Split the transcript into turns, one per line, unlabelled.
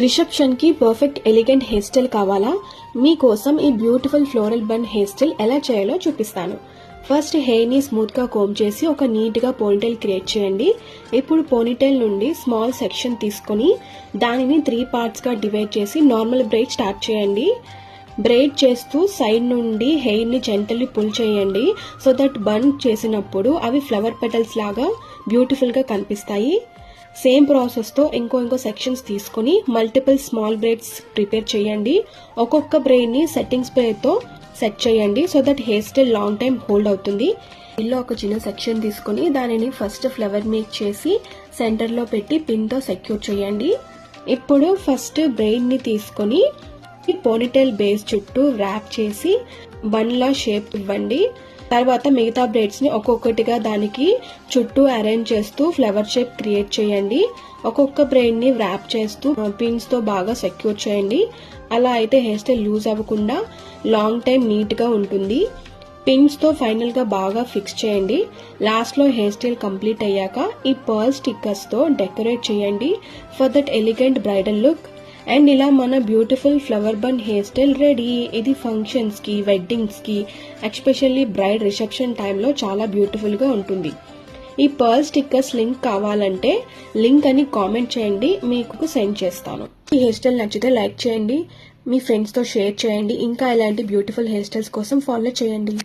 Reception కి perfect elegant hair style కావాలా? మీకోసం ఈ beautiful floral bun hair style ఎలా చేయాలో చూపిస్తాను. ఫస్ట్ హెయిర్ ని స్మూత్ గా కోమ్ చేసి ఒక నీట్ గా పోనీటైల్ క్రియేట్ చేయండి. ఇప్పుడు పోనీటైల్ నుండి స్మాల్ సెక్షన్ తీసుకొని దానిని 3 పార్ట్స్ గా డివైడ్ చేసి నార్మల్ బ్రైడ్ స్టార్ట్ చేయండి. బ్రైడ్ చేస్తూ సైడ్ నుండి హెయిర్ ని జెంటల్లీ పుల్ చేయండి. సో దట్ బన్ చేసినప్పుడు అవి ఫ్లవర్ పెటల్స్ లాగా బ్యూటిఫుల్ గా కనిపిస్తాయి. సేమ్ ప్రాసెస్ తో ఇంకో సెక్షన్స్ తీసుకుని మల్టిపుల్ స్మాల్ బ్రైడ్స్ ప్రిపేర్ చేయండి. ఒక్కొక్క బ్రైడ్ ని సెట్టింగ్ స్ప్రే తో సెట్ చేయండి so that hair style long time hold అవుతుంది. ఇలా ఒక చిన్న సెక్షన్ తీసుకుని దానిని ఫస్ట్ ఫ్లవర్ మేక్ చేసి సెంటర్ లో పెట్టి పిన్ తో సెక్యూర్ చేయండి. ఇప్పుడు ఫస్ట్ బ్రైడ్ ని తీసుకుని పోనీటైల్ బేస్ చుట్టూ ర్యాప్ చేసి బన్ లా షేప్ ఇవ్వండి. తర్వాత మిగతా బ్రైడ్స్ ని ఒక్కొక్కటిగా దానికి చుట్టూ అరేంజ్ చేస్తూ ఫ్లవర్ షేప్ క్రియేట్ చేయండి. ఒక్కొక్క బ్రైడ్ ని ర్యాప్ చేస్తూ పిన్స్ తో బాగా సెక్యూర్ చేయండి. అలా అయితే హెయిర్ స్టైల్ లూజ్ అవ్వకుండా లాంగ్ టైం నీట్ గా ఉంటుంది. పిన్స్ తో ఫైనల్ గా బాగా ఫిక్స్ చేయండి. లాస్ట్ లో హెయిర్ స్టైల్ కంప్లీట్ అయ్యాక ఈ పర్ల్ స్టిక్కర్స్ తో డెకరేట్ చేయండి for that elegant bridal look. And ఇలా మన beautiful flower bun hair style ready. ఇది ఫంక్షన్స్ కి, వెడ్డింగ్స్ కి, ఎస్పెషల్లీ బ్రైడ్ రిసెప్షన్ టైంలో చాలా బ్యూటిఫుల్ గా ఉంటుంది. ఈ పర్ల్ స్టిక్కర్స్ లింక్ కావాలంటే లింక్ అని కామెంట్ చేయండి, మీకు సెండ్ చేస్తాను. ఈ హెయిర్ స్టైల్ నచ్చితే లైక్ చేయండి, మీ ఫ్రెండ్స్ తో షేర్ చేయండి. ఇంకా ఇలాంటి బ్యూటిఫుల్ హెయిర్ స్టైల్స్ కోసం ఫాలో చేయండి.